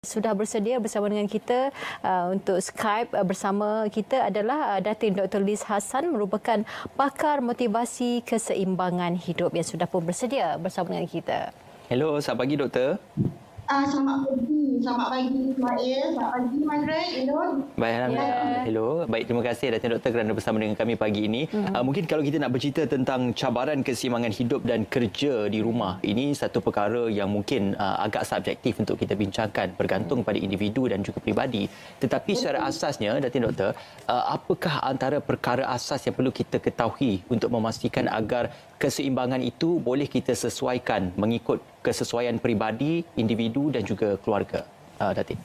Sudah bersedia bersama dengan kita untuk Skype bersama kita adalah Datin Dr. Liz Hassan, merupakan pakar motivasi keseimbangan hidup yang sudah pun bersedia bersama dengan kita. Hello, selamat pagi doktor. Selamat pagi Ismail, selamat pagi Margaret, Baik, alhamdulillah. Hello, baik, terima kasih Datin Doktor kerana bersama dengan kami pagi ini. Mungkin kalau kita nak bercerita tentang cabaran keseimbangan hidup dan kerja di rumah, ini satu perkara yang mungkin agak subjektif untuk kita bincangkan, bergantung pada individu dan juga peribadi. Tetapi secara asasnya, Datin Doktor, apakah antara perkara asas yang perlu kita ketahui untuk memastikan agar keseimbangan itu boleh kita sesuaikan mengikut kesesuaian peribadi, individu dan juga keluarga? Datin.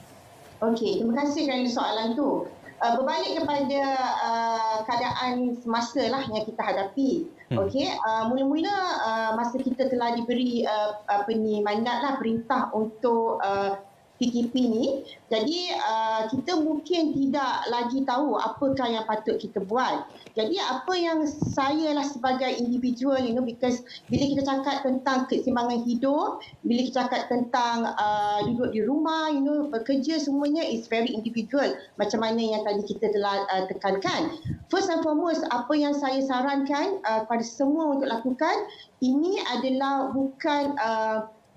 Okey, terima kasih kerana soalan tu. Berbalik kepada keadaan semasa lah yang kita hadapi. Okey, mula-mula masa kita telah diberi mandat lah, perintah untuk PKP ni, jadi kita mungkin tidak lagi tahu apakah yang patut kita buat. Jadi apa yang saya lah sebagai individual, because bila kita cakap tentang keseimbangan hidup, bila kita cakap tentang duduk di rumah, bekerja, semuanya is very individual. Macam mana yang tadi kita telah tekankan. First and foremost, apa yang saya sarankan kepada semua untuk lakukan, ini adalah bukan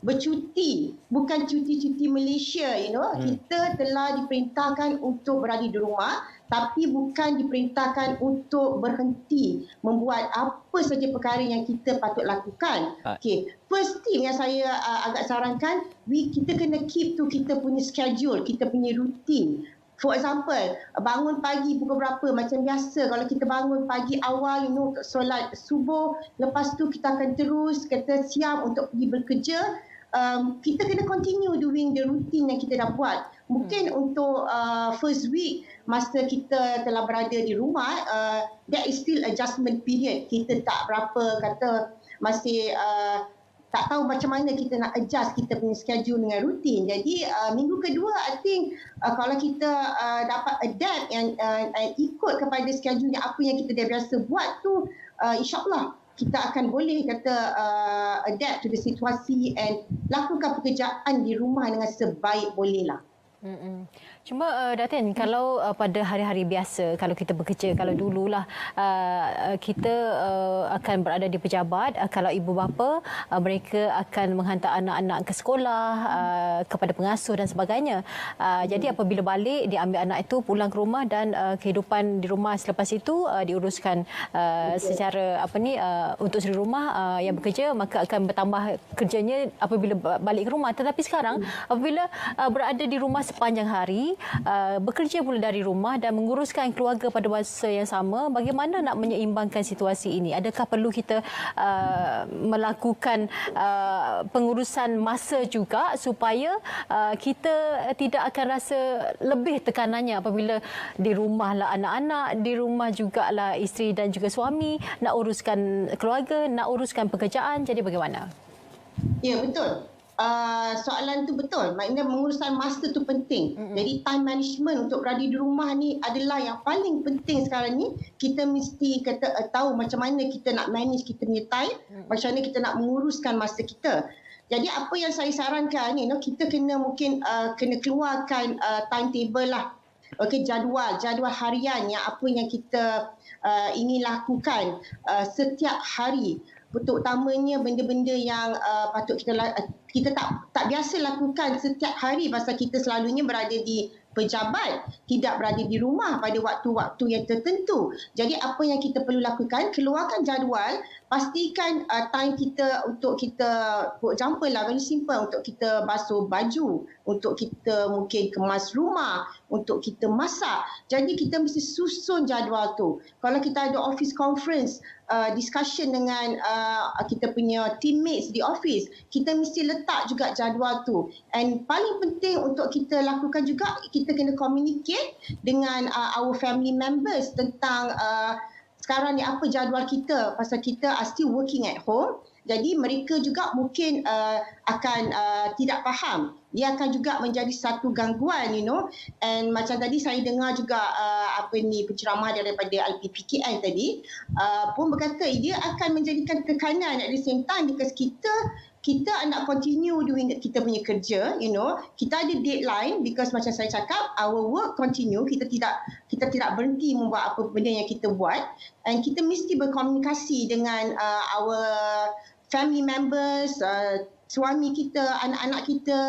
bercuti, bukan cuti-cuti Malaysia, Kita telah diperintahkan untuk berada di rumah, tapi bukan diperintahkan untuk berhenti membuat apa saja perkara yang kita patut lakukan. Okay. First thing yang saya agak sarankan, kita kena keep tu kita punya schedule, kita punya rutin. For example, bangun pagi pukul berapa, macam biasa kalau kita bangun pagi awal, untuk solat subuh, lepas tu kita akan terus kita siap untuk pergi bekerja. Kita kena continue doing the routine yang kita dah buat. Mungkin untuk first week masa kita telah berada di rumah, that is still adjustment period. Kita tak berapa kata masih tak tahu macam mana kita nak adjust kita punya schedule dengan rutin. Jadi minggu kedua, I think kalau kita dapat adapt and ikut kepada schedule yang apa yang kita dah biasa buat tu, insyaAllah kita akan boleh kata adapt to the situasi and lakukan pekerjaan di rumah dengan sebaik bolehlah. Cuma Datin, kalau pada hari-hari biasa, kalau kita bekerja, kalau dululah kita akan berada di pejabat, kalau ibu bapa mereka akan menghantar anak-anak ke sekolah, kepada pengasuh dan sebagainya. Jadi apabila balik, dia ambil anak itu pulang ke rumah dan kehidupan di rumah selepas itu diuruskan secara untuk suri rumah yang bekerja, maka akan bertambah kerjanya apabila balik ke rumah. Tetapi sekarang apabila berada di rumah sepanjang hari, bekerja pula dari rumah dan menguruskan keluarga pada masa yang sama, bagaimana nak menyeimbangkan situasi ini? Adakah perlu kita melakukan pengurusan masa juga supaya kita tidak akan rasa lebih tekanannya apabila di rumahlah anak-anak, di rumah jugalah isteri dan juga suami, nak uruskan keluarga, nak uruskan pekerjaan. Jadi bagaimana? Ya, betul. Soalan tu betul. Maknanya mengurusan masa tu penting. Jadi time management untuk berada di rumah ni adalah yang paling penting sekarang ni. Kita mesti tahu macam mana kita nak manage kita punya time, macam mana kita nak menguruskan masa kita. Jadi apa yang saya sarankan, kita kena mungkin kena keluarkan timetable lah. Okey, jadual harian yang apa yang kita ingin lakukan setiap hari. Terutamanya benda-benda yang patut kita tak biasa lakukan setiap hari, pasal kita selalunya berada di pejabat, tidak berada di rumah pada waktu-waktu yang tertentu. Jadi apa yang kita perlu lakukan, keluarkan jadual, pastikan time kita untuk kita, for example lah, very simple, untuk kita basuh baju, untuk kita mungkin kemas rumah, untuk kita masak. Jadi kita mesti susun jadual tu. Kalau kita ada office conference, discussion dengan kita punya teammates di office, kita mesti letak juga jadual tu. And paling penting untuk kita lakukan juga, kita kena communicate dengan our family members tentang sekarang ni apa jadual kita, pasal kita are still working at home. Jadi mereka juga mungkin akan tidak faham. Dia akan juga menjadi satu gangguan, And macam tadi saya dengar juga penceramah daripada LPPKN tadi pun berkata dia akan menjadikan tekanan at the same time, because kita kita nak continue doing kita punya kerja, kita ada deadline because macam saya cakap, our work continue, kita tidak berhenti membuat apa benda yang kita buat, and kita mesti berkomunikasi dengan our family members, suami kita, anak-anak kita.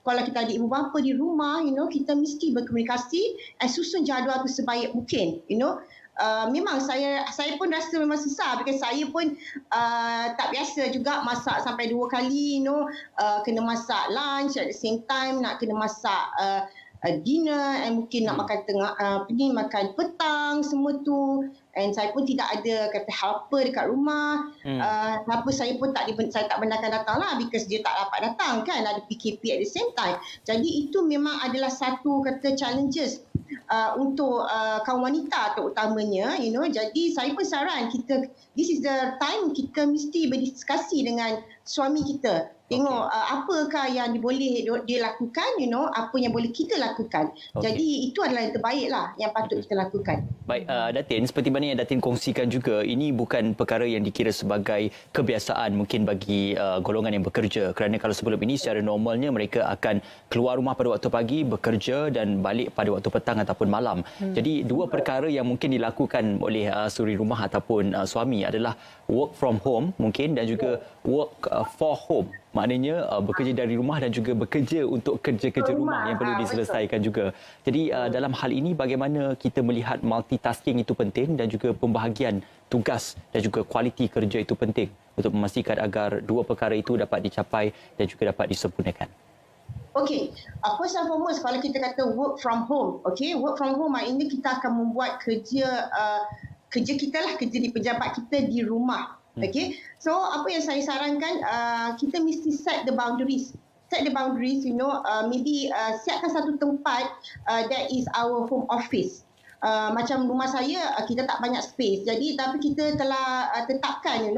Kalau kita ada ibu bapa di rumah, kita mesti berkomunikasi dan susun jadual tu sebaik mungkin, memang saya pun rasa memang susah because saya pun tak biasa juga masak sampai 2 kali, kena masak lunch at the same time, nak kena masak dinner, and mungkin nak makan makan petang, semua tu. And saya pun tidak ada kata helper dekat rumah. Kenapa saya pun saya tak benarkan datang lah because dia tak dapat datang kan, ada PKP at the same time. Jadi itu memang adalah satu kata challenges untuk kaum wanita terutamanya, Jadi saya pun saran this is the time kita mesti berdiskusi dengan suami kita. Tengok apakah yang boleh dia lakukan, apa yang boleh kita lakukan. Jadi itu adalah yang terbaik lah yang patut kita lakukan. Baik, Datin, seperti mana yang Datin kongsikan juga, ini bukan perkara yang dikira sebagai kebiasaan mungkin bagi golongan yang bekerja. Kerana kalau sebelum ini secara normalnya mereka akan keluar rumah pada waktu pagi, bekerja dan balik pada waktu petang ataupun malam. Jadi dua perkara yang mungkin dilakukan oleh suri rumah ataupun suami adalah work from home mungkin dan juga work for home. Maknanya bekerja dari rumah dan juga bekerja untuk kerja-kerja rumah yang perlu diselesaikan juga. Jadi dalam hal ini bagaimana kita melihat multitasking itu penting dan juga pembahagian tugas dan juga kualiti kerja itu penting untuk memastikan agar dua perkara itu dapat dicapai dan juga dapat disempurnakan. Okey, first and foremost kalau kita kata work from home, work from home maknanya kita akan membuat kerja kita lah, kerja di pejabat kita di rumah. Okay, so apa yang saya sarankan, kita mesti set the boundaries, maybe siapkan satu tempat that is our home office. Macam rumah saya, kita tak banyak space, tapi kita telah tetapkan,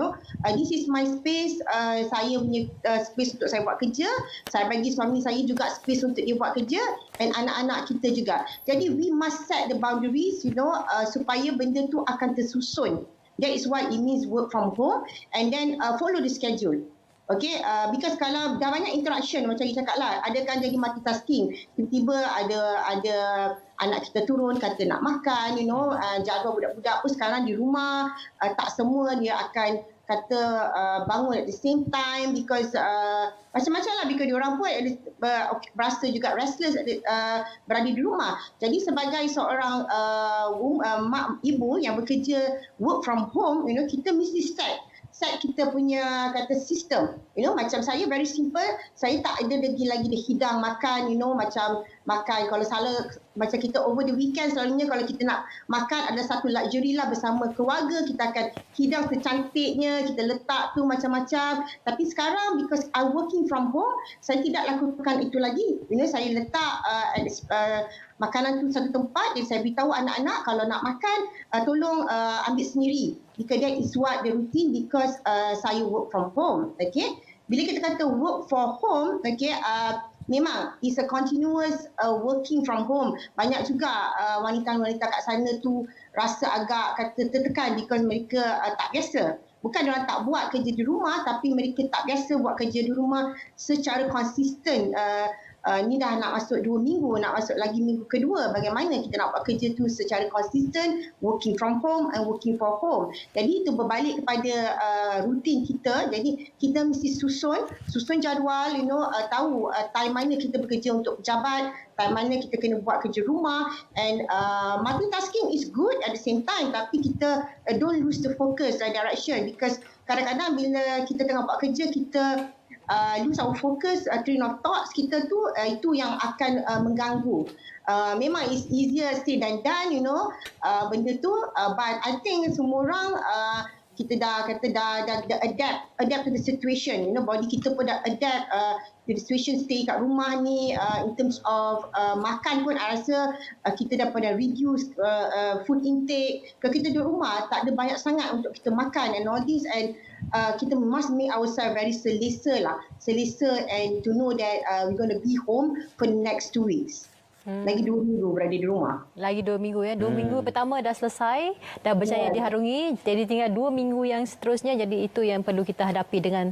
this is my space, saya punya space untuk saya buat kerja, saya bagi suami saya juga space untuk dia buat kerja, dan anak-anak kita juga. Jadi we must set the boundaries, supaya benda tu akan tersusun. That is what it means work from home, and then follow the schedule. Okay, because kalau dah banyak interaction macam you cakap lah, ada kan jadi multitasking. Tiba-tiba ada anak kita turun kata nak makan, jaga budak-budak pun sekarang di rumah, tak semua dia akan kata bangun at the same time because macam-macam lah, because diorang pun berasa juga restless berada di rumah. Jadi sebagai seorang mak ibu yang bekerja work from home, kita mesti set kita punya kata sistem. Macam saya very simple, saya tak ada lagi dia hidang makan, macam makan kalau salah macam kita over the weekend selalunya kalau kita nak makan ada satu luxury lah bersama keluarga, kita akan hidang secantiknya, kita letak tu macam-macam. Tapi sekarang because I'm working from home, saya tidak lakukan itu lagi. Saya letak makanan tu satu tempat dan saya beritahu anak-anak kalau nak makan tolong ambil sendiri. Because that is what the routine because saya work from home. Okay. Bila kita kata work for home, okay, memang it's a continuous working from home. Banyak juga wanita-wanita kat sana tu rasa agak kata tertekan because mereka tak biasa. Bukan diorang tak buat kerja di rumah, tapi mereka tak biasa buat kerja di rumah secara konsisten. Ni dah nak masuk 2 minggu, nak masuk lagi minggu kedua. Bagaimana kita nak buat kerja tu secara konsisten, working from home and working for home. Jadi itu berbalik kepada rutin kita. Jadi kita mesti susun jadual, tahu time mana kita bekerja untuk pejabat, time mana kita kena buat kerja rumah, and multitasking is good at the same time, tapi kita don't lose the focus and direction because kadang-kadang bila kita tengah buat kerja kita lose our focus, train of thoughts kita tu, itu yang akan mengganggu. Memang it's easier said than done, benda tu, but I think semua orang kita dah adapt to the situation, body kita pun dah adapt to the situation, stay kat rumah ni, in terms of makan pun I rasa kita dah pada reduce food intake. Kalau kita duduk rumah tak ada banyak sangat untuk kita makan and all this, and kita must make ourselves very selesa and to know that we're going to be home for the next 2 weeks. lagi 2 minggu berada di rumah. Lagi 2 minggu ya. 2 minggu pertama dah selesai, dah berjaya diharungi. Jadi tinggal 2 minggu yang seterusnya. Jadi itu yang perlu kita hadapi dengan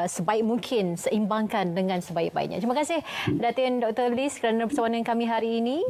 sebaik mungkin, seimbangkan dengan sebaik-baiknya. Terima kasih Datin Dr. Liz kerana bersama dengan kami hari ini.